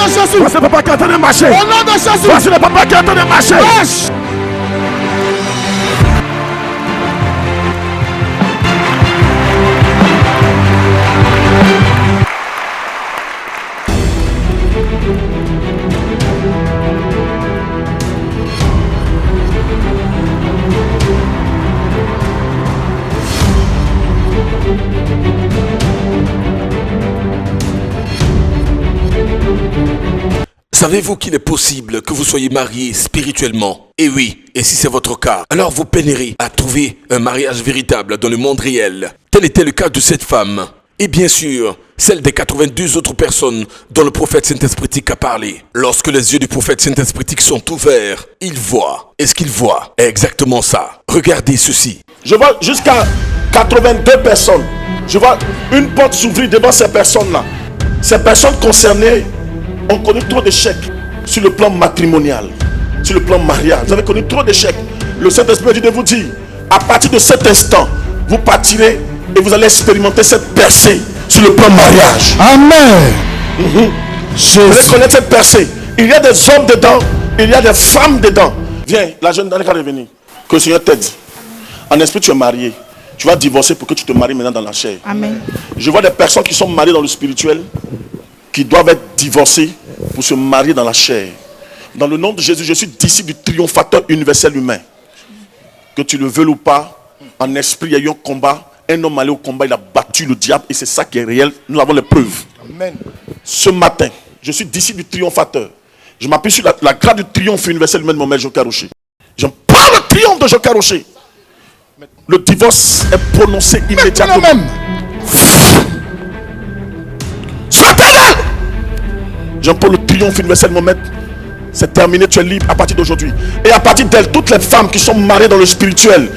de Jésus. Voici le papa qui est en train de marcher. Au nom de Jésus. Voici le papa qui est en train de marcher. Marche. Savez-vous qu'il est possible que vous soyez marié spirituellement? Et oui, et si c'est votre cas, alors vous peinerez à trouver un mariage véritable dans le monde réel. Tel était le cas de cette femme. Et bien sûr, celle des 92 autres personnes dont le prophète Saint-Esprit a parlé. Lorsque les yeux du prophète Saint-Esprit sont ouverts, il voit. Et ce qu'il voit est exactement ça. Regardez ceci. Je vois jusqu'à 82 personnes. Je vois une porte s'ouvrir devant ces personnes-là. Ces personnes concernées ont connu trop d'échecs sur le plan matrimonial, sur le plan mariage. Vous avez connu trop d'échecs. Le Saint-Esprit dit de vous dire, à partir de cet instant, vous partirez et vous allez expérimenter cette percée sur le plan mariage. Amen. Je reconnais cette percée. Il y a des hommes dedans, il y a des femmes dedans. Viens, la jeune dame qui est revenue. Que le Seigneur t'aide. En esprit, tu es marié. Tu vas divorcer pour que tu te maries maintenant dans la chair. Amen. Je vois des personnes qui sont mariées dans le spirituel, qui doivent être divorcés pour se marier dans la chair. Dans le nom de Jésus, je suis disciple du triomphateur universel humain. Que tu le veuilles ou pas, en esprit, il y a eu un combat. Un homme allé au combat, il a battu le diable et c'est ça qui est réel. Nous avons les preuves. Amen. Ce matin, je suis disciple du triomphateur. Je m'appuie sur la grâce du triomphe universel humain de mon maître Joker Rocher. Je prends le triomphe de Joker Rocher. Le divorce est prononcé immédiatement. Même. Jean-Paul, le triomphe universel de mon maître, c'est terminé, tu es libre à partir d'aujourd'hui. Et à partir d'elle, toutes les femmes qui sont mariées dans le spirituel,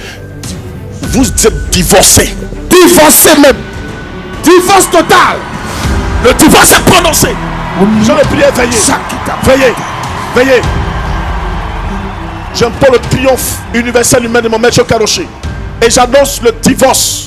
vous êtes divorcés. Divorcé même. Divorce total. Le divorce est prononcé. Je le prie, veillez. Veillez. Veillez. Jean-Paul, le triomphe universel humain de mon maître Joker Rocher. Et j'annonce le divorce.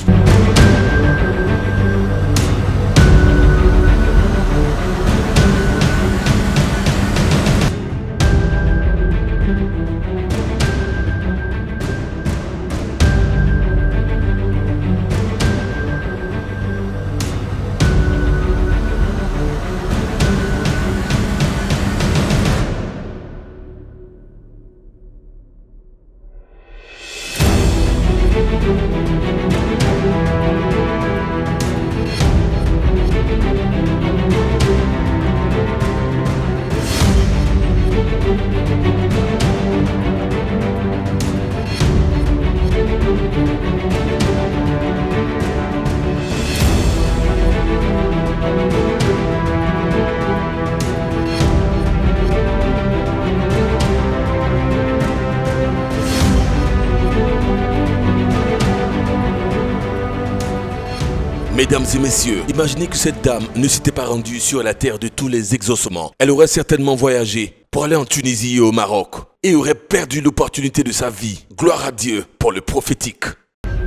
Mesdames et messieurs, imaginez que cette dame ne s'était pas rendue sur la terre de tous les exaucements. Elle aurait certainement voyagé pour aller en Tunisie et au Maroc et aurait perdu l'opportunité de sa vie. Gloire à Dieu pour le prophétique.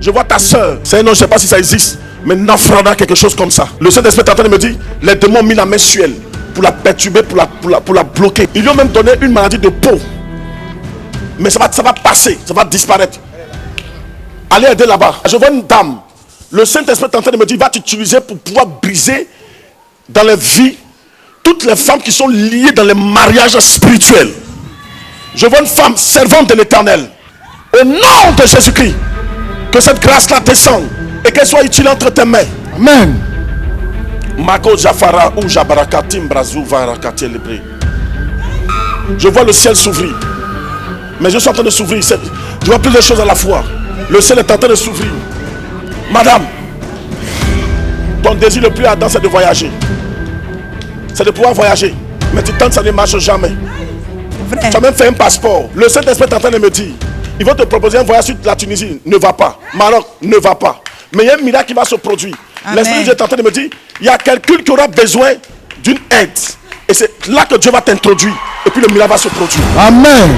Je vois ta soeur, c'est un nom, je ne sais pas si ça existe, mais Nafrada, quelque chose comme ça. Le Saint-Esprit est en train de me dire, les démons ont mis la main sur elle pour la perturber, pour la bloquer. Ils lui ont même donné une maladie de peau. Mais ça va passer, ça va disparaître. Allez aider là-bas. Je vois une dame. Le Saint-Esprit est en train de me dire, il va t'utiliser pour pouvoir briser dans les vies toutes les femmes qui sont liées dans les mariages spirituels. Je vois une femme servante de l'Éternel. Au nom de Jésus-Christ, que cette grâce-là descende et qu'elle soit utile entre tes mains. Amen. Mago Jafara ou Jabarakatim Brazou Varakati Libre. Je vois le ciel s'ouvrir. Mais je suis en train de s'ouvrir. Je vois plusieurs choses à la fois. Le ciel est en train de s'ouvrir. Madame, ton désir le plus ardent, c'est de voyager. C'est de pouvoir voyager. Mais tu tentes, ça ne marche jamais. Vrai. Tu as même fait un passeport. Le Saint-Esprit est en train de me dire, ils vont te proposer un voyage sur la Tunisie. Ne va pas. Maroc, ne va pas. Mais il y a un miracle qui va se produire. L'Esprit de Dieu est en train de me dire, il y a quelqu'un qui aura besoin d'une aide. Et c'est là que Dieu va t'introduire. Et puis le miracle va se produire. Amen.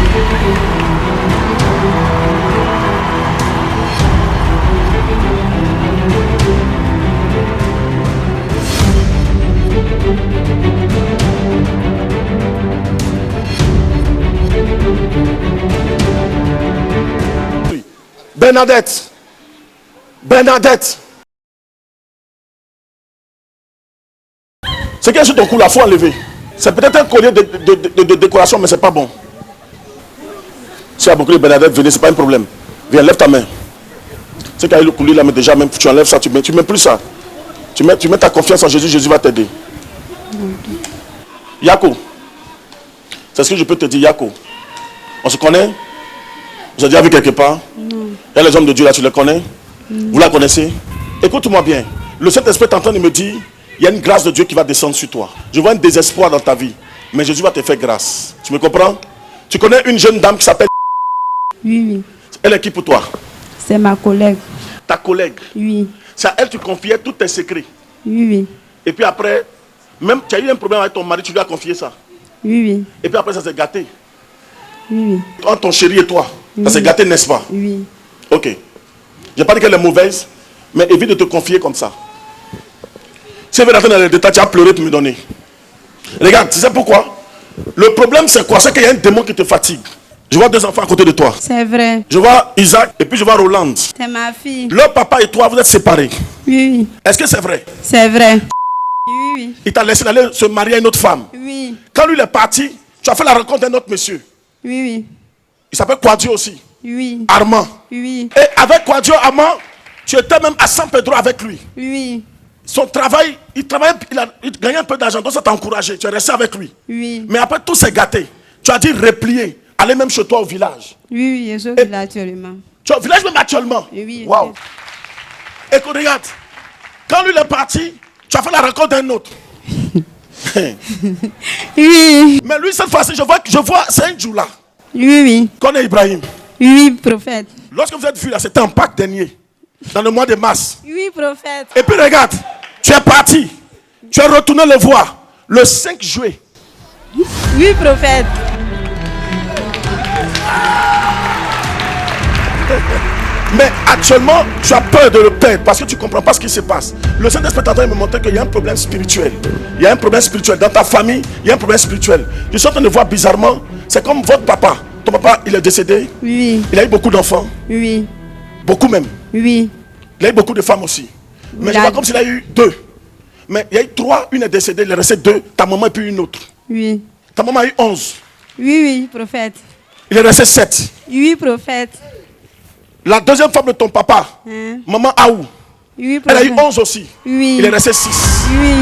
Bernadette. Bernadette. C'est qu'il y a sur ton cou, la faut enlever. C'est peut-être un collier de décoration, mais c'est pas bon. Si il y a beaucoup de Bernadette, venez, c'est pas un problème. Viens, lève ta main. C'est qu'il y a eu le collier là, mais déjà, même tu enlèves ça, tu mets plus ça. Tu mets ta confiance en Jésus, Jésus va t'aider. Yako. C'est ce que je peux te dire, Yako. On se connaît? Vous avez déjà vu quelque part? Non. Il y a les hommes de Dieu là, tu les connais? Vous la connaissez? Écoute-moi bien. Le Saint-Esprit est en train de me dire, il y a une grâce de Dieu qui va descendre sur toi. Je vois un désespoir dans ta vie. Mais Jésus va te faire grâce. Tu me comprends? Tu connais une jeune dame qui s'appelle... Oui. Elle est qui pour toi? C'est ma collègue. Ta collègue? Oui. C'est à elle que tu confiais tous tes secrets? Oui. Et puis après, même tu as eu un problème avec ton mari, tu lui as confié ça? Oui. Et puis après, ça s'est gâté? Oui. Entre ton chéri et toi, ça s'est gâté, n'est-ce pas? Oui. Ok. Je n'ai pas dit qu'elle est mauvaise, mais évite de te confier comme ça. Si elle veut rentrer dans les détails, tu as pleuré pour me donner. Regarde, tu sais pourquoi? Le problème, c'est quoi? C'est qu'il y a un démon qui te fatigue. Je vois 2 enfants à côté de toi. C'est vrai. Je vois Isaac et puis je vois Roland. C'est ma fille. Leur papa et toi, vous êtes séparés. Oui. Est-ce que c'est vrai? C'est vrai. Oui. Il t'a laissé aller se marier à une autre femme. Oui. Quand lui il est parti, tu as fait la rencontre d'un autre monsieur. Oui. Il s'appelle Quadio aussi. Oui. Armand. Oui. Et avec Quadio Armand, tu étais même à San Pedro avec lui. Oui. Son travail, il travaillait, il gagnait un peu d'argent, donc ça t'a encouragé. Tu es resté avec lui. Oui. Mais après tout s'est gâté. Tu as dit replier, aller même chez toi au village. Oui, je suis là actuellement. Tu es au village même actuellement? Oui. Waouh. Écoute, regarde. Quand lui est parti, tu as fait la rencontre d'un autre. Oui. Mais lui, cette fois-ci, je vois, c'est un Djoula. Oui. Connais Ibrahim. Oui, prophète. Lorsque vous êtes vus là, c'était en Pâques dernier, dans le mois de mars. Oui, prophète. Et puis regarde, tu es parti. Tu es retourné le voir le 5 juillet. Oui, prophète. Mais actuellement, tu as peur de le perdre parce que tu ne comprends pas ce qui se passe. Le Saint-Esprit est en train de me montrer qu'il y a un problème spirituel. Il y a un problème spirituel. Dans ta famille, il y a un problème spirituel. Je suis en train de voir bizarrement, c'est comme votre papa. Ton papa, il est décédé. Oui. Il a eu beaucoup d'enfants. Oui. Beaucoup même. Oui. Il a eu beaucoup de femmes aussi. Mais je vois comme s'il a eu 2. Mais il y a eu 3, une est décédée, il est resté 2. Ta maman et puis une autre. Oui. Ta maman a eu 11. Oui, prophète. Il est resté 7. Oui, prophète. La deuxième femme de ton papa, maman Aou, oui, elle a eu 11 aussi. Oui. Il est resté 6. Oui.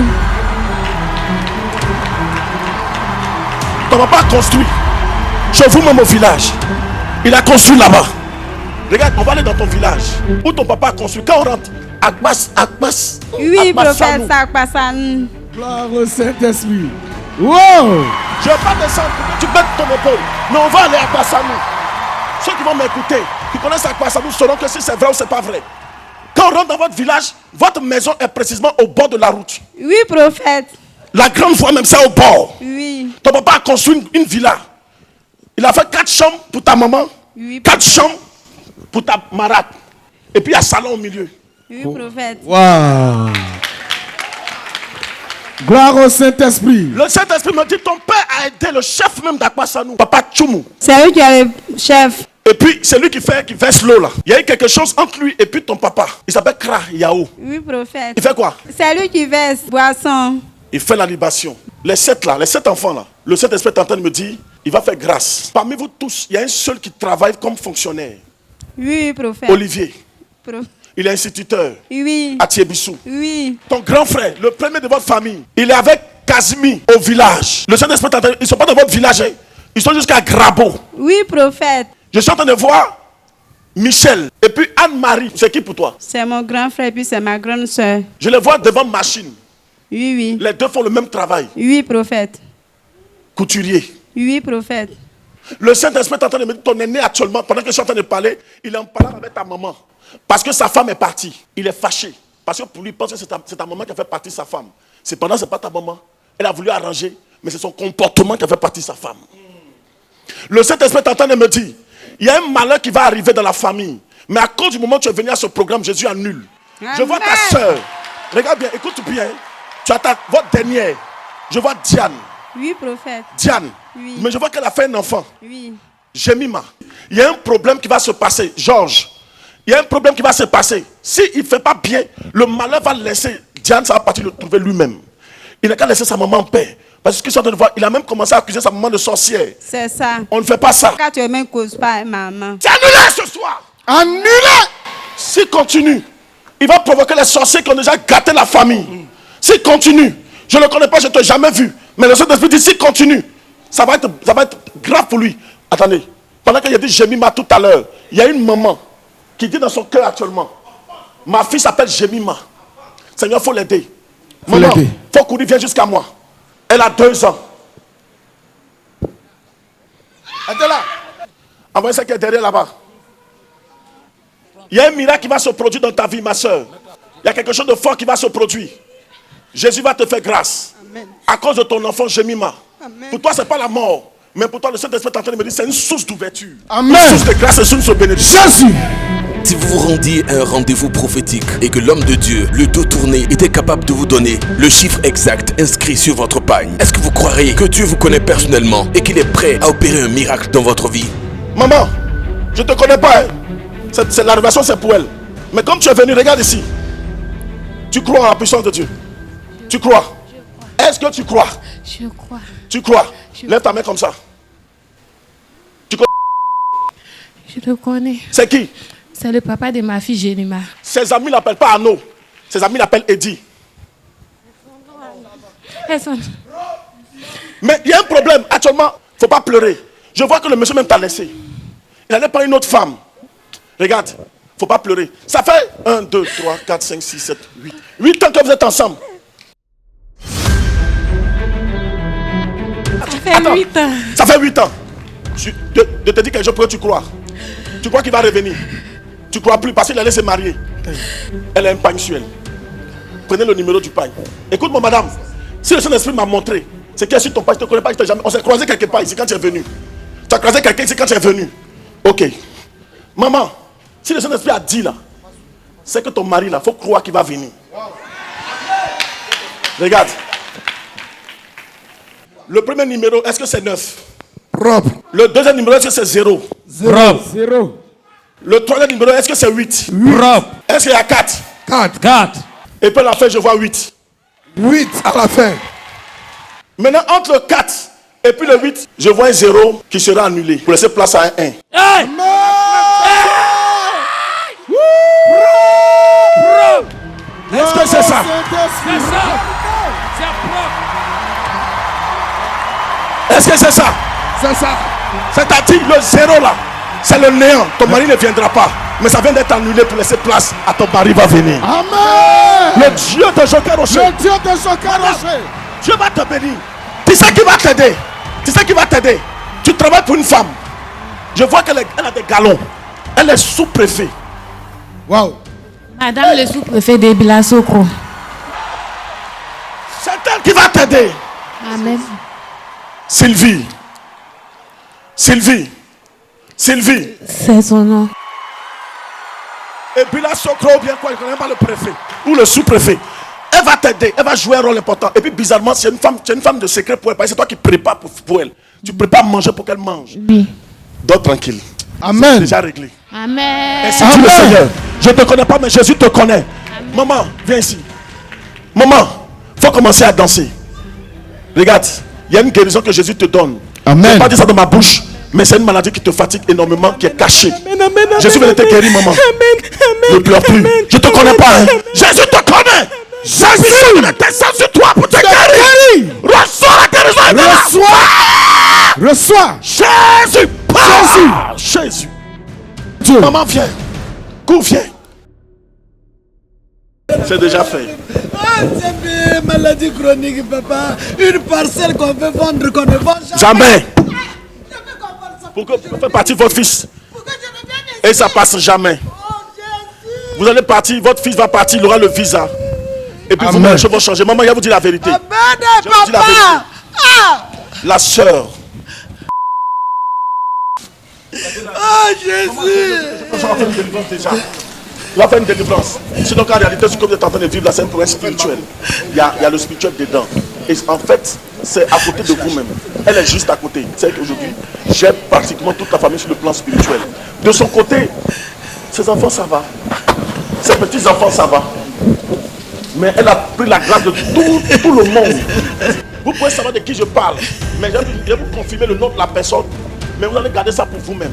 Ton papa a construit. Je vous même au village. Il a construit là-bas. Regarde, on va aller dans ton village. Où ton papa a construit. Quand on rentre, Akbas. Oui, prophète, ça passe à nous. Gloire au Saint-Esprit. Wow! Je ne vais pas descendre pour que tu bêtes ton épaule. Mais on va aller à Akbasanou. Ceux qui vont m'écouter, qui connaissent Akbasanou, sauront que si c'est vrai ou c'est pas vrai. Quand on rentre dans votre village, votre maison est précisément au bord de la route. Oui, prophète. La grande voie même, c'est au bord. Oui. Ton papa a construit une villa. Il a fait 4 chambres pour ta maman, Oui, 4 chambres pour ta marade. Et puis il y a un salon au milieu. Oui, prophète. Wow! Gloire au Saint-Esprit. Le Saint-Esprit me dit, ton père a aidé le chef même d'Akbasanou, Papa Tchoumou. C'est lui qui est le chef. Et puis c'est lui qui verse l'eau là. Il y a eu quelque chose entre lui et puis ton papa. Il s'appelle Kra Yao. Oui, prophète. Il fait quoi? C'est lui qui verse boisson. Il fait la libation. Les 7 là, les 7 enfants là, le Saint-Esprit est en train de me dire, il va faire grâce. Parmi vous tous, il y a un seul qui travaille comme fonctionnaire. Oui, prophète. Olivier. Il est instituteur Oui. à Thiébissou. Oui. Ton grand frère, le premier de votre famille, il est avec Kazmi au village. Le Saint-Esprit, ils ne sont pas dans votre village, hein. Ils sont jusqu'à Grabo. Oui, prophète. Je suis en train de voir Michel et puis Anne-Marie. C'est qui pour toi? C'est mon grand frère puis c'est ma grande soeur. Je les vois devant machine. Oui. Les deux font le même travail. Oui, prophète. Couturier. Oui, prophète. Le Saint-Esprit est en train de me dire, ton aîné actuellement, pendant que je suis en train de parler, il est en parlant avec ta maman. Parce que sa femme est partie. Il est fâché. Parce que pour lui, il pense que c'est ta maman qui a fait partie de sa femme. Cependant, ce n'est pas ta maman. Elle a voulu arranger, mais c'est son comportement qui a fait partie de sa femme. Le Saint-Esprit est en train de me dire, il y a un malheur qui va arriver dans la famille. Mais à cause du moment où tu es venu à ce programme, Jésus annule. Amen. Je vois ta soeur. Regarde bien, écoute bien. Tu as votre dernière. Je vois Diane. Oui, prophète. Diane. Oui. Mais je vois qu'elle a fait un enfant. Oui. Jemima. Il y a un problème qui va se passer. Georges. Il y a un problème qui va se passer. S'il ne fait pas bien, le malheur va laisser. Diane, ça va partir le trouver lui-même. Il n'a qu'à laisser sa maman en paix. Parce que ce qu'ils sont en train de voir, il a même commencé à accuser sa maman de sorcière. C'est ça. On ne fait pas ça. Quand tu ne me causes pas, maman. C'est annulé ce soir. Annulé. S'il continue, il va provoquer les sorciers qui ont déjà gâté la famille. S'il continue, je ne le connais pas, je ne t'ai jamais vu. Mais le Saint-Esprit dit, s'il continue, ça va être grave pour lui. Attendez, pendant qu'il a dit Jemima tout à l'heure, il y a une maman qui dit dans son cœur actuellement, ma fille s'appelle Jemima. Seigneur, il faut l'aider. Maman, il faut courir, viens jusqu'à moi. Elle a 2 ans. Elle est là. Envoyez ça qui est derrière là-bas. Il y a un miracle qui va se produire dans ta vie, ma soeur. Il y a quelque chose de fort qui va se produire. Jésus va te faire grâce. Amen. À cause de ton enfant Jemima. Amen. Pour toi, ce n'est pas la mort. Mais pour toi, le Saint-Esprit est en train de me dire c'est une source d'ouverture. Amen. Une source de grâce et une source de bénédiction. Jésus. Si vous vous rendiez à un rendez-vous prophétique et que l'homme de Dieu, le dos tourné, était capable de vous donner le chiffre exact inscrit sur votre pagne, est-ce que vous croiriez que Dieu vous connaît personnellement et qu'il est prêt à opérer un miracle dans votre vie? Maman, je ne te connais pas. Hein. La révélation, c'est pour elle. Mais comme tu es venu, regarde ici. Tu crois en la puissance de Dieu. Tu crois. Est-ce que tu crois? Je crois. Tu crois. Lève ta main comme ça. Tu connais? Je le connais. C'est qui? C'est le papa de ma fille Jemima. Ses amis ne l'appellent pas Arnaud. Ses amis l'appellent Eddie. Mais il y a un problème. Actuellement, il ne faut pas pleurer. Je vois que le monsieur même t'a laissé. Il allait prendre une autre femme. Regarde, il ne faut pas pleurer. Ça fait 1, 2, 3, 4, 5, 6, 7, 8. 8 ans que vous êtes ensemble. Ça fait 8 ans. Ça fait 8 ans. Je te dis quelque chose pour que tu crois. Tu crois qu'il va revenir. Tu crois plus parce qu'il allait se marier. Elle a un pagne sur elle. Prenez le numéro du pagne. Écoute-moi, madame. Si le Saint-Esprit m'a montré, c'est qu'il y a sur ton pagne, je ne te connais pas, je jamais. On s'est croisé quelque part ici quand tu es venu. Tu as croisé quelqu'un ici quand tu es venu. Ok. Maman, si le Saint-Esprit a dit là, c'est que ton mari là, il faut croire qu'il va venir. Regarde. Le premier numéro, est-ce que c'est 9? Propre. Le deuxième numéro, est-ce que c'est 0? 0. Le troisième numéro, est-ce que c'est 8? Propre. Est-ce qu'il y a 4? 4. Et puis à la fin, je vois 8. 8 à la fin. Maintenant, entre le 4 et puis le 8, je vois un 0 qui sera annulé pour laisser place à un 1. Est-ce que c'est ça? Est-ce que c'est ça? C'est ça. C'est-à-dire le 0 là, c'est le néant. Ton mari ne viendra pas. Mais ça vient d'être annulé pour laisser place à ton mari va venir. Amen. Le Dieu de Joker Rocher. Le Dieu de Joker Rocher. Dieu va te bénir. Tu sais qui va t'aider? Tu sais qui va t'aider? Tu travailles pour une femme. Je vois qu'elle a des galons. Elle est sous-préfet. Wow. Madame le sous-préfet de Bilasoko. C'est elle qui va t'aider. Amen. Sylvie. Sylvie. Sylvie. C'est son nom. Et puis là, Sokro ou bien quoi, il ne connaît pas le préfet ou le sous-préfet. Elle va t'aider, elle va jouer un rôle important. Et puis bizarrement, c'est une femme de secret pour elle. Parce que c'est toi qui prépares pour elle. Tu prépares à manger pour qu'elle mange. Oui. Dors tranquille. Amen. C'est déjà réglé. Amen. Et c'est le Seigneur. Je ne te connais pas, mais Jésus te connaît. Amen. Maman, viens ici. Maman, il faut commencer à danser. Regarde, il y a une guérison que Jésus te donne. Amen. Je ne vais pas dire ça dans ma bouche, mais c'est une maladie qui te fatigue énormément, qui est cachée. Jésus vient de te guérir, maman. Ne pleure plus. Je ne te connais pas. Hein. Jésus te connaît. Jésus descend sur toi pour te guérir. Reçois la guérison. Reçois. Jésus. Jésus. Dieu. Maman, viens. Cours, viens. C'est déjà fait. C'est bien, maladie chronique, papa. Une parcelle qu'on veut vendre, qu'on ne vend jamais. Pour que vous faites partir votre fils. Et ça passe jamais. Vous allez partir, votre fils va partir, il aura le visa. Et puis vous, les choses vont changer. Maman, il va vous dire la vérité. Je vais vous dire la vérité. La sœur. Oh Jésus. Il va faire une délivrance. Sinon, en réalité, ce que vous êtes en train de vivre là, c'est un problème spirituel. Il y a le spirituel dedans. Et en fait, c'est à côté de vous-même. Elle est juste à côté. C'est qu'aujourd'hui, j'aide pratiquement toute la famille sur le plan spirituel. De son côté, Ses enfants, ça va. Ses petits-enfants, ça va. Mais elle a pris la grâce de tout le monde. Vous pouvez savoir de qui je parle. Mais je vais vous confirmer le nom de la personne. Mais vous allez garder ça pour vous-même.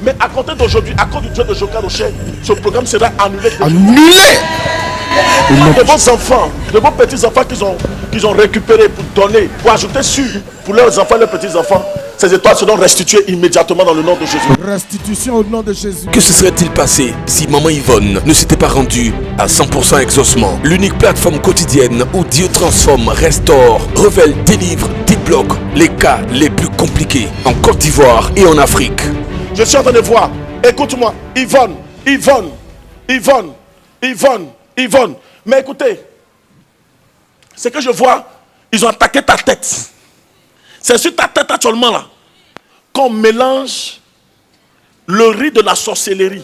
Mais à compter d'aujourd'hui, à cause du Dieu de Joka Rocher, ce programme sera annulé. Annulé. De vos enfants, de vos petits-enfants qu'ils ont récupérés pour donner, pour ajouter sur, pour leurs enfants et leurs petits-enfants, ces étoiles seront restituées immédiatement dans le nom de Jésus. Restitution au nom de Jésus. Que se serait-il passé si Maman Yvonne ne s'était pas rendue à 100% Exaucement, l'unique plateforme quotidienne où Dieu transforme, restaure, révèle, délivre, débloque les cas les plus compliqués en Côte d'Ivoire et en Afrique. Je suis en train de voir, écoute-moi, Yvonne. Mais écoutez, ce que je vois, ils ont attaqué ta tête. C'est sur ta tête actuellement là qu'on mélange le riz de la sorcellerie.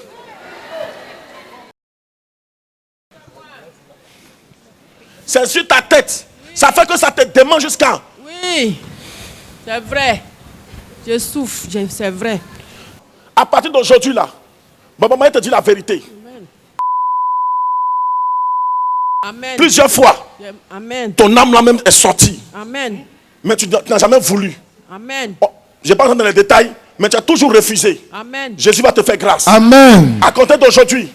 C'est sur ta tête. Ça fait que ça te démange jusqu'à... Oui, c'est vrai. Je souffre, c'est vrai. À partir d'aujourd'hui là, maman te dit la vérité. Amen. Plusieurs fois, Amen. ton âme là même est sortie. Amen. Mais tu n'as jamais voulu. Amen. Oh, je ne vais pas rentrer dans les détails, mais tu as toujours refusé. Amen. Jésus va te faire grâce. Amen. À compter d'aujourd'hui,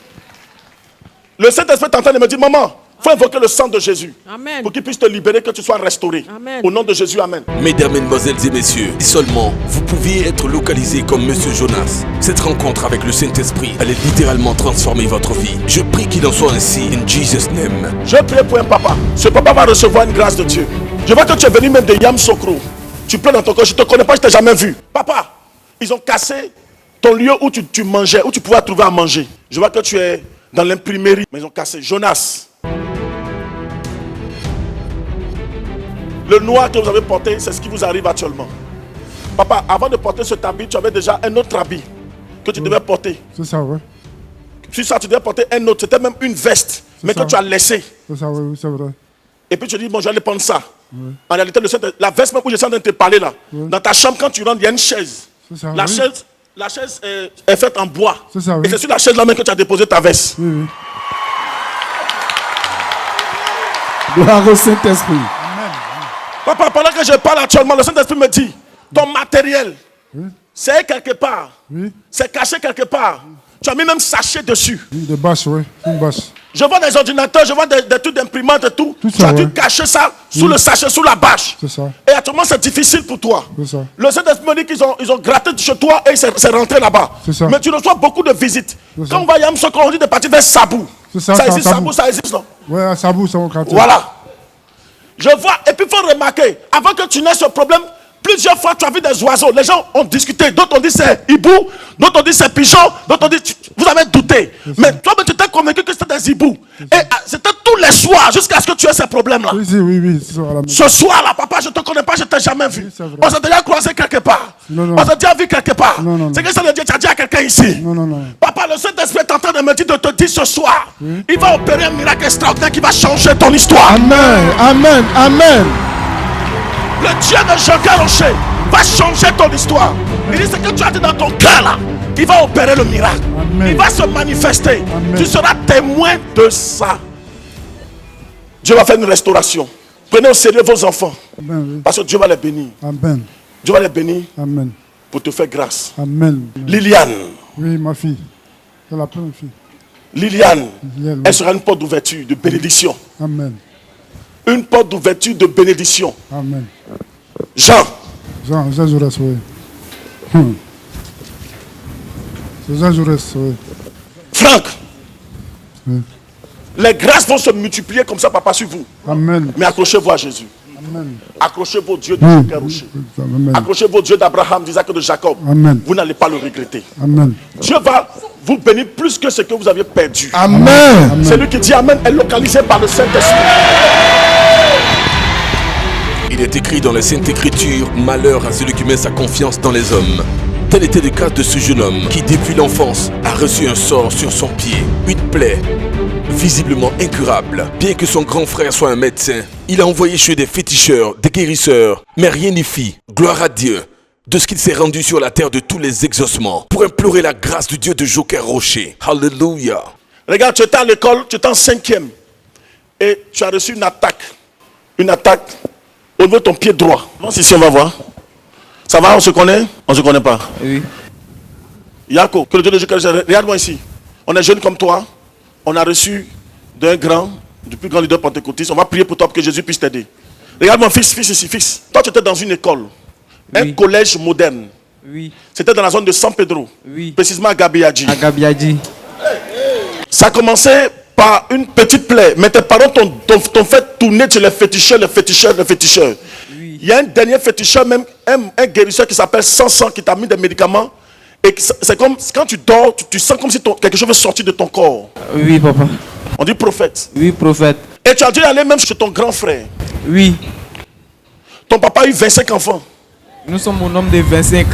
le Saint-Esprit est en train de me dire, maman, il faut invoquer le sang de Jésus. Amen. Pour qu'il puisse te libérer, que tu sois restauré. Amen. Au nom de Jésus, amen. Mesdames, Mesdemoiselles et Messieurs, si seulement vous pouviez être localisé comme Monsieur Jonas. Cette rencontre avec le Saint-Esprit allait littéralement transformer votre vie. Je prie qu'il en soit ainsi, in Jesus' name. Je prie pour un papa. Ce papa va recevoir une grâce de Dieu. Je vois que tu es venu même de Yamoussoukro. Tu pleures dans ton corps, je ne te connais pas, je ne t'ai jamais vu. Papa, ils ont cassé ton lieu où tu mangeais, où tu pouvais trouver à manger. Je vois que tu es dans l'imprimerie, mais ils ont cassé. Jonas. Le noir que vous avez porté, c'est ce qui vous arrive actuellement. Papa, avant de porter cet habit, tu avais déjà un autre habit que tu devais porter. C'est ça, ouais. Sur ça, tu devais porter un autre. C'était même une veste, mais ça. que tu as laissé. C'est ça, oui, c'est vrai. Et puis tu dis, bon, je vais aller prendre ça. Oui. En réalité, la veste même où je suis en train de te parler là, oui. Dans ta chambre, quand tu rentres, il y a une chaise. Ça, la, oui. La chaise est faite en bois. C'est ça, oui. Et c'est sur la chaise là même que tu as déposé ta veste. Oui, oui. Gloire au Saint-Esprit. Papa, pendant que je parle actuellement, le Saint-Esprit me dit, ton matériel, oui. C'est quelque part. Oui. C'est caché quelque part. Oui. Tu as mis même sachet dessus. Oui, des bâches, oui. Une bâche. Je vois des ordinateurs, je vois des trucs d'imprimantes et tout. Tu as dû cacher ça sous le sachet, sous la bâche. C'est ça. Et actuellement, c'est difficile pour toi. C'est ça. Le Saint-Esprit me dit qu'ils ont gratté chez toi et c'est rentré là-bas. C'est ça. Mais tu reçois beaucoup de visites. Quand on va à Yamoussoukro, on dit de partir vers Sabou. C'est ça. Ça existe, Sabou, ça existe, non? Oui, à Sabou, c'est mon quartier. Voilà. Je vois, et puis il faut remarquer, avant que tu n'aies ce problème, plusieurs fois tu as vu des oiseaux. Les gens ont discuté. D'autres ont dit c'est hibou, d'autres ont dit c'est pigeon, d'autres ont dit vous avez douté. Mais toi, tu t'es convaincu que c'était des hiboux. Et c'était tous les soirs jusqu'à ce que tu aies ces problèmes-là. Oui. Ce soir-là, papa, je ne te connais pas, je ne t'ai jamais vu. Oui, on s'est déjà croisé quelque part. Non. On s'est déjà vu quelque part. C'est que ça veut dire tu as dit à quelqu'un ici. Non. Papa, le Saint-Esprit est en train de me dire de te dire ce soir. Oui. Il va opérer un miracle extraordinaire qui va changer ton histoire. Amen. Le Dieu de Joka Rocher va changer ton histoire. Il dit ce que tu as dit dans ton cœur là. Il va opérer le miracle. Amen. Il va se manifester. Amen. Tu seras témoin de ça. Dieu va faire une restauration. Prenez au sérieux vos enfants. Amen, oui. Parce que Dieu va les bénir. Amen. Dieu va les bénir. Amen. Pour te faire grâce. Amen. Liliane. Oui, ma fille. C'est la première fille. Liliane. Oui. Elle sera une porte d'ouverture, de bénédiction. Amen. Une porte d'ouverture, de bénédiction. Amen. Jean Jaurès, oui. C'est Jean Jaurès, oui. Franck. Oui. Les grâces vont se multiplier comme ça, papa, sur vous. Amen. Mais accrochez-vous à Jésus. Amen. Accrochez-vous au Dieu de Joka Rocher. Accrochez-vous au Dieu d'Abraham, d'Isaac et de Jacob. Amen. Vous n'allez pas le regretter. Amen. Dieu va vous bénir plus que ce que vous aviez perdu. Amen. Celui qui dit Amen est localisé par le Saint-Esprit. Il est écrit dans les Saintes Écritures, malheur à celui qui met sa confiance dans les hommes. Tel était le cas de ce jeune homme qui, depuis l'enfance, a reçu un sort sur son pied. Une plaie, visiblement incurable. Bien que son grand frère soit un médecin, il a envoyé chez des féticheurs, des guérisseurs, mais rien n'y fit. Gloire à Dieu. de ce qu'il s'est rendu sur la terre de tous les exaucements pour implorer la grâce du Dieu de Joker Rocher. Alléluia. Regarde, tu étais à l'école, tu étais en 5e. Et tu as reçu une attaque. Une attaque au niveau de ton pied droit. Si on va voir. Ça va, on se connaît? On ne se connaît pas. Oui. Yako, que le Dieu de Joker, regarde-moi ici. On est jeunes comme toi. On a reçu d'un grand, du plus grand leader pentecôtiste. On va prier pour toi pour que Jésus puisse t'aider. Regarde mon fils ici, fils. Toi, tu étais dans une école. Oui. Un collège moderne. Oui. C'était dans la zone de San Pedro. Oui. Précisément à Gabiadji. À Gabiadji. Ça a commencé par une petite plaie. Mais tes parents t'ont fait tourner sur les féticheurs. Oui. Il y a un dernier féticheur, même un guérisseur qui s'appelle Sansan, qui t'a mis des médicaments. Et c'est comme quand tu dors, tu sens comme si quelque chose veut sortir de ton corps. Oui, papa. On dit prophète. Oui, prophète. Et tu as dû aller même chez ton grand frère. Oui. Ton papa a eu 25 enfants. Nous sommes au nombre de 25.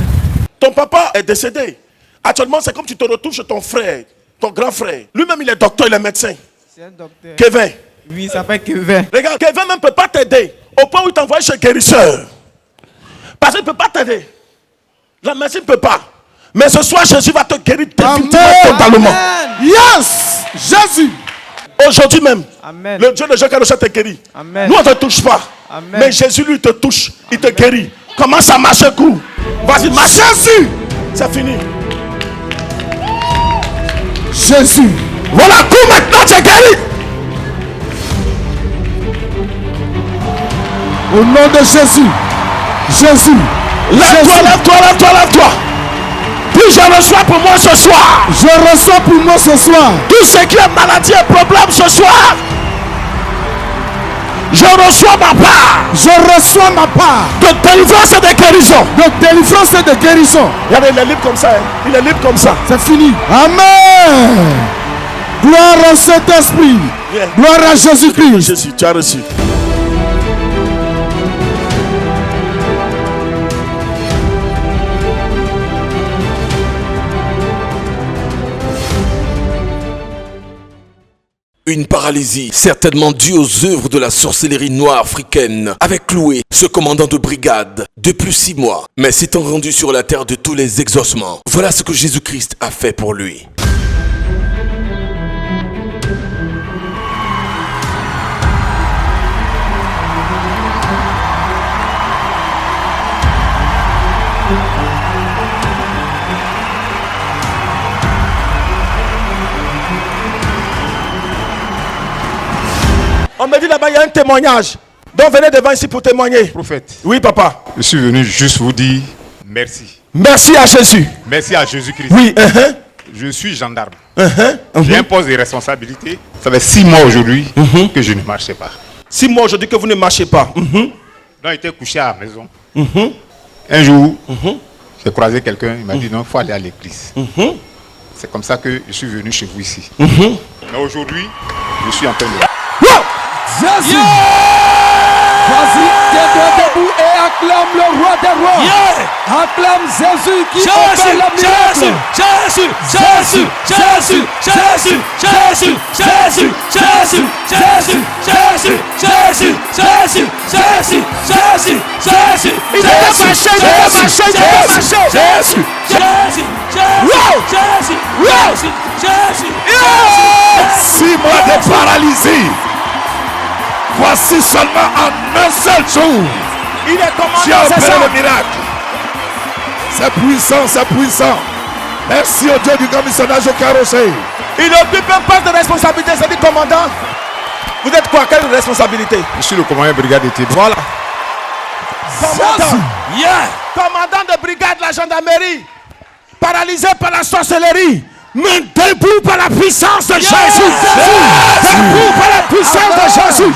Ton papa est décédé. Actuellement, c'est comme tu te retrouves chez ton frère, ton grand frère. Lui-même, il est docteur, il est médecin. C'est un docteur. Kevin. Oui, il s'appelle Kevin. Regarde, Kevin même ne peut pas t'aider. Au point où il t'envoie chez guérisseur. Parce qu'il ne peut pas t'aider. La médecine ne peut pas. Mais ce soir, Jésus va te guérir définitivement, totalement. Yes! Jésus. Aujourd'hui même, Amen. Le Dieu de Joker Rocher te guérit. Amen. Nous, on ne te touche pas. Amen. Mais Jésus, lui, te touche. Il te guérit. Commence à marcher, cours. Vas-y, marche. Jésus. C'est fini. Jésus. Voilà, cours maintenant, tu es guéri. Au nom de Jésus. Jésus. Lève-toi, lève-toi, lève-toi, lève-toi. Puis je reçois pour moi ce soir. Je reçois pour moi ce soir. Tout ce qui est maladie et problème ce soir. Je reçois ma part. Je reçois ma part. De délivrance et de guérison. De délivrance et de guérison. Regardez, il est libre comme ça. Hein. Il est libre comme ça. C'est fini. Amen. Gloire au Saint-Esprit. Yeah. Gloire à Jésus-Christ. Jésus, tu as reçu. Une paralysie, certainement due aux œuvres de la sorcellerie noire africaine, avec Loué, ce commandant de brigade, depuis 6 mois, mais s'étant rendu sur la terre de tous les exaucements. Voilà ce que Jésus-Christ a fait pour lui. On me dit là-bas, il y a un témoignage. Donc venez devant ici pour témoigner. Prophète. Oui, papa. Je suis venu juste vous dire merci. Merci à Jésus. Merci à Jésus-Christ. Oui. Je suis gendarme. J'ai un poste de responsabilité. Ça fait 6 mois aujourd'hui que je ne marchais pas. 6 mois aujourd'hui que vous ne marchez pas. Donc j'étais couché à la maison. Un jour, j'ai croisé quelqu'un. Il m'a dit non, il faut aller à l'église. C'est comme ça que je suis venu chez vous ici. Mais aujourd'hui, je suis en train de... Jésus. Vas-y, tiens-toi debout et acclame le roi des rois. Acclame Jésus qui opère le miracle. Jésus, Jésus, Jésus, Jésus, Jésus, Jésus, Jésus, Jésus, Jésus, Jésus, Jésus, Jésus, Jésus, Jésus. Il est marché, il est marché, il est marché. Jésus, Jésus, Jésus, Jésus, Jésus. 6 mois de paralysie. Voici seulement en un seul jour. Il est commandant, c'est ça le miracle. C'est puissant, c'est puissant. Merci au Dieu du grand missionnaire Joker Rocher. Il n'occupe même pas de responsabilité, c'est dit commandant. Vous êtes quoi, quelle responsabilité? Je suis le commandant de brigade d'été. Voilà. Commandant. Commandant de brigade de la gendarmerie. Paralysé par la sorcellerie. Mais debout par la puissance de Jésus. Debout par la puissance de Jésus.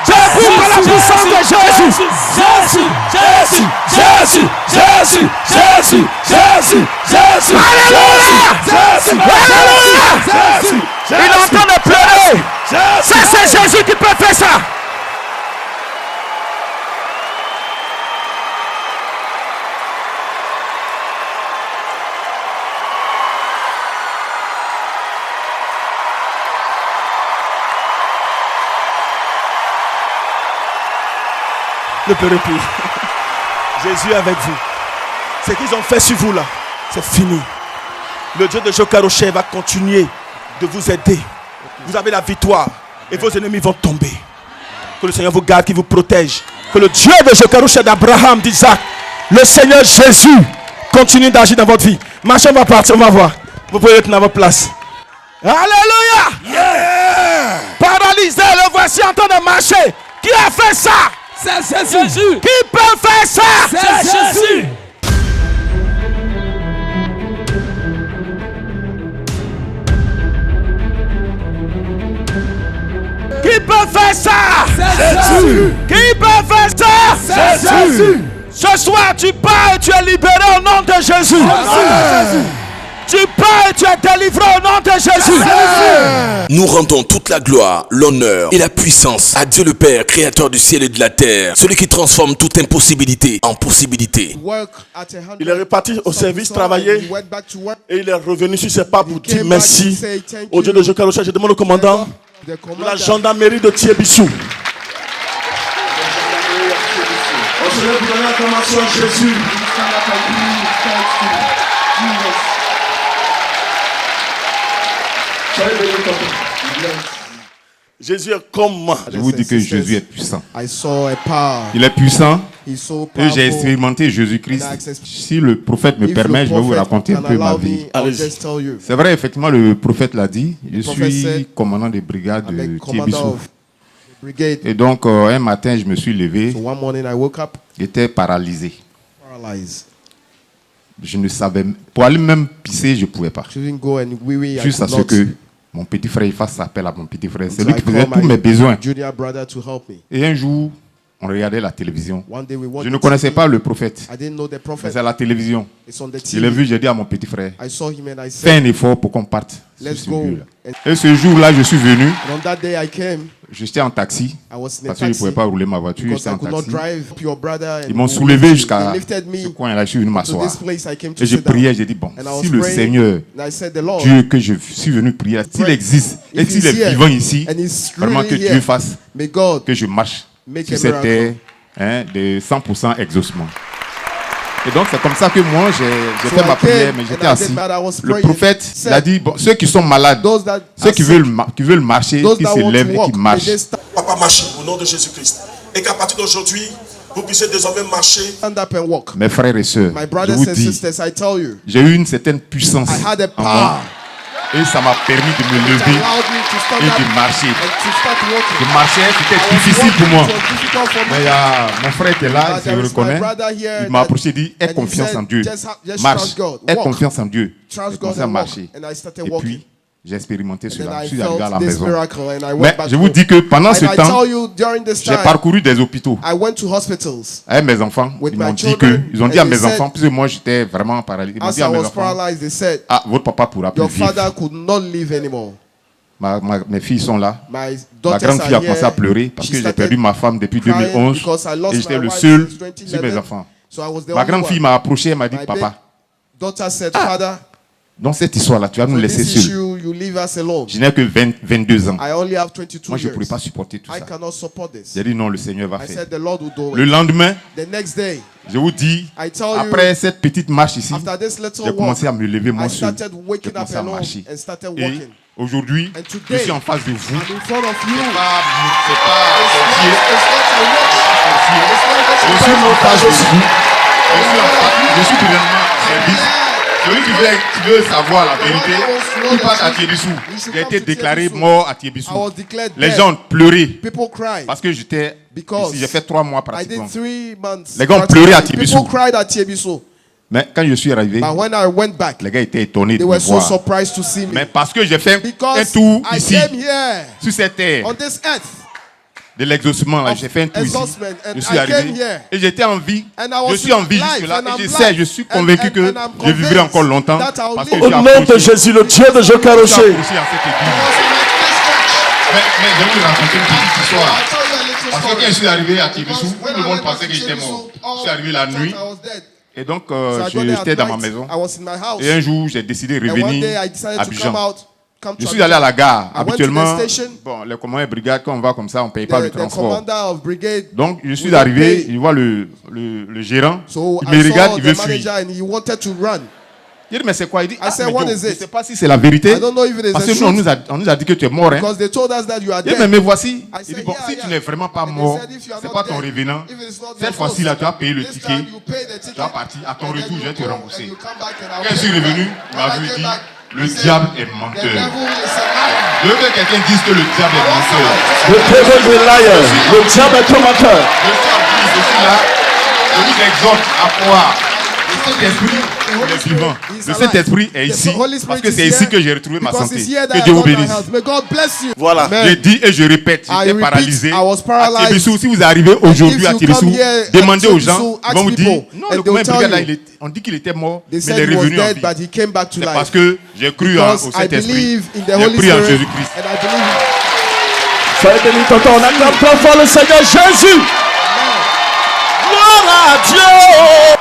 Debout par la puissance de Jésus. Jésus, Jésus, Jésus, Jésus, Jésus, Jésus, Jésus. Alléluia. Jésus. Alléluia. Jésus. Il est en train de pleurer. Ça, c'est Jésus qui peut faire ça. Ne pleurez plus. Jésus est avec vous. Ce qu'ils ont fait sur vous là, c'est fini. Le Dieu de Jokarochet va continuer de vous aider. Vous avez la victoire et vos ennemis vont tomber. Que le Seigneur vous garde, qu'il vous protège. Que le Dieu de Jokarochet, d'Abraham, d'Isaac, le Seigneur Jésus continue d'agir dans votre vie. Marchez, on va partir, on va voir. Vous pouvez être dans votre place. Alléluia! Yeah! Paralysé, le voici en train de marcher. Qui a fait ça? C'est Jésus. Qui peut faire ça? C'est Jésus. Qui peut faire ça? C'est Jésus. Qui peut faire ça? C'est Jésus. Ce soir, tu pars et tu es libéré au nom de Jésus. Tu pars et tu es délivré au nom de Jésus. Nous rendons toute la gloire, l'honneur et la puissance à Dieu le Père, créateur du ciel et de la terre, celui qui transforme toute impossibilité en possibilité. Il est reparti au service travailler et il est revenu sur ses pas pour dire merci au Dieu de Jokarochet. Je demande au commandant de la gendarmerie de Thiébissou. On se lève pour donner l'acclamation à Jésus. Jésus est comme moi. Je vous dis que Jésus est puissant. Il est puissant. Et j'ai expérimenté Jésus-Christ. Si le prophète me permet, je vais vous raconter un peu ma vie. C'est vrai, effectivement, le prophète l'a dit. Je suis commandant de brigade de Thiébissou. Et donc, un matin, je me suis levé. J'étais paralysé. Je ne savais, pour aller même pisser, je ne pouvais pas. Juste à ce que mon petit frère fasse appel à mon petit frère. C'est lui qui faisait tous mes besoins. Et un jour, on regardait la télévision. Je ne connaissais pas le prophète. Mais c'est à la télévision. Je l'ai vu, j'ai dit à mon petit frère, fais un effort pour qu'on parte sur ce lieu-là. Et ce jour-là, je suis venu. J'étais en taxi parce que je ne pouvais pas rouler ma voiture. J'étais en taxi. Ils m'ont soulevé jusqu'à ce coin-là. Je suis venu m'asseoir. Et je priais, j'ai dit, bon, si le Seigneur, Dieu que je suis venu prier, s'il existe et s'il est vivant ici, vraiment que Dieu fasse que je marche sur cette terre de 100% exaucement. Et donc c'est comme ça que moi j'ai fait ma prière, mais j'étais assis. Le prophète il a dit, bon, ceux qui sont malades, ceux qui veulent marcher, qui se lèvent et qui marchent. Papa marche au nom de Jésus-Christ. Et qu'à partir d'aujourd'hui, vous puissiez désormais marcher. Mes frères et sœurs, je vous dis, j'ai eu une certaine puissance en moi. Et ça m'a permis de me lever et de marcher. De marcher, c'était difficile pour moi. Mais mon frère était là, il se reconnaît. Il m'a approché et dit, aie confiance en Dieu. Marche, aie confiance en Dieu. J'ai commencé à marcher. Et puis, j'ai expérimenté cela. Je suis arrivé à la maison. Mais je vous dis que pendant ce temps, j'ai parcouru des hôpitaux. Avec mes enfants, ils m'ont dit ils ont dit à mes enfants, puisque moi j'étais vraiment paralysé, ils m'ont dit à mes enfants, ah, votre papa ne pourra plus vivre. Mes filles sont là. Ma grande fille a commencé à pleurer parce que j'ai perdu ma femme depuis 2011 et j'étais le seul sur mes enfants. Ma grande fille m'a approché et m'a dit, papa, dans cette histoire-là, tu vas nous laisser seuls. Je n'ai que 22 ans. Moi, je ne pourrais pas supporter tout ça. J'ai dit non, le Seigneur va faire. Le lendemain, je vous dis, après cette petite marche ici, j'ai commencé à me lever moi seul. J'ai commencé à marcher. Et aujourd'hui, je suis en face de vous. Je suis gouvernement service. Celui qui veut savoir la vérité, il passe à Thiébissou. J'ai été déclaré mort à Thiébissou. Les gens ont pleuré parce que j'étais ici. J'ai fait 3 mois pratiquement. Les gens ont pleuré à Thiébissou. Mais quand je suis arrivé, les gars étaient étonnés de me voir. Mais parce que j'ai fait un tour ici, sur cette terre, de l'exaucement, j'ai fait un tour ici. Je suis arrivé et j'étais en vie. Je suis en vie jusque-là. Et je suis convaincu que je vivrai encore longtemps. Parce que au nom de Jésus, le Dieu de Jokarochet. Mais je vais vous raconter une petite histoire. Parce que quand je suis arrivé à Thiébissou, tout le monde pensait que j'étais mort. Je suis arrivé la nuit. Et donc, j'étais dans ma maison. Et un jour, j'ai décidé de revenir à Abidjan. come Je to suis allé à la gare. I went to the Habituellement, station. bon, les commandants de brigade, quand on va comme ça, on ne paye pas le The transport. commander of brigade. Donc, je suis we don't arrivé, pay. il voit le gérant, So il me I regarde, saw il the veut manager fuir. and he wanted to run. Il dit, mais c'est quoi? Il dit, I said, mais what Joe, is je ne it? sais pas si c'est la vérité. I don't know if it is Parce the que nous, truth. on nous a dit que tu es mort. Hein. Because they told us that you are Il dit, dead. mais voici. I Il said, dit, bon, yeah, si yeah. tu n'es vraiment pas And they mort, said, if you are c'est not pas ton dead, revenant. if it is not Cette the fois-ci, first, là, tu as payé le this ticket. time you pay the Tu ticket, vas partir. À ton and then retour, je vais te you go, rembourser. and you come back and I'll Quand je suis pay you revenu, back. il m'a When I vu came dit, back, le he said, diable est the menteur. devil is a liar. Je veux que quelqu'un dise que le diable est menteur. The devil is a liar. Le diable est un menteur. Je suis là, je vous exhorte à croire. Le Saint-Esprit est vivant. Le Saint-Esprit est ici parce que c'est ici que j'ai retrouvé ma santé. Que Dieu vous bénisse. May God bless you. Voilà. Je dis et je répète, I j'étais repeat, paralysé. I was paralyzed. À Tébissou, si vous arrivez aujourd'hui If à you Tébissou, come here demandez at aux gens, Tébissou, ils vont vous ask dire, people, non, and le they'll commandant tell brigade là, you. on dit qu'il était mort, mais They il est said he was revenu en dead, vie. but he came back to C'est parce life. que j'ai cru au Because I Saint-Esprit. believe in the J'ai Holy cru en Spirit, Jésus-Christ. and I believe in Soyez bénis, tonton. On acclame très fort le Seigneur Jésus. Gloire à Dieu.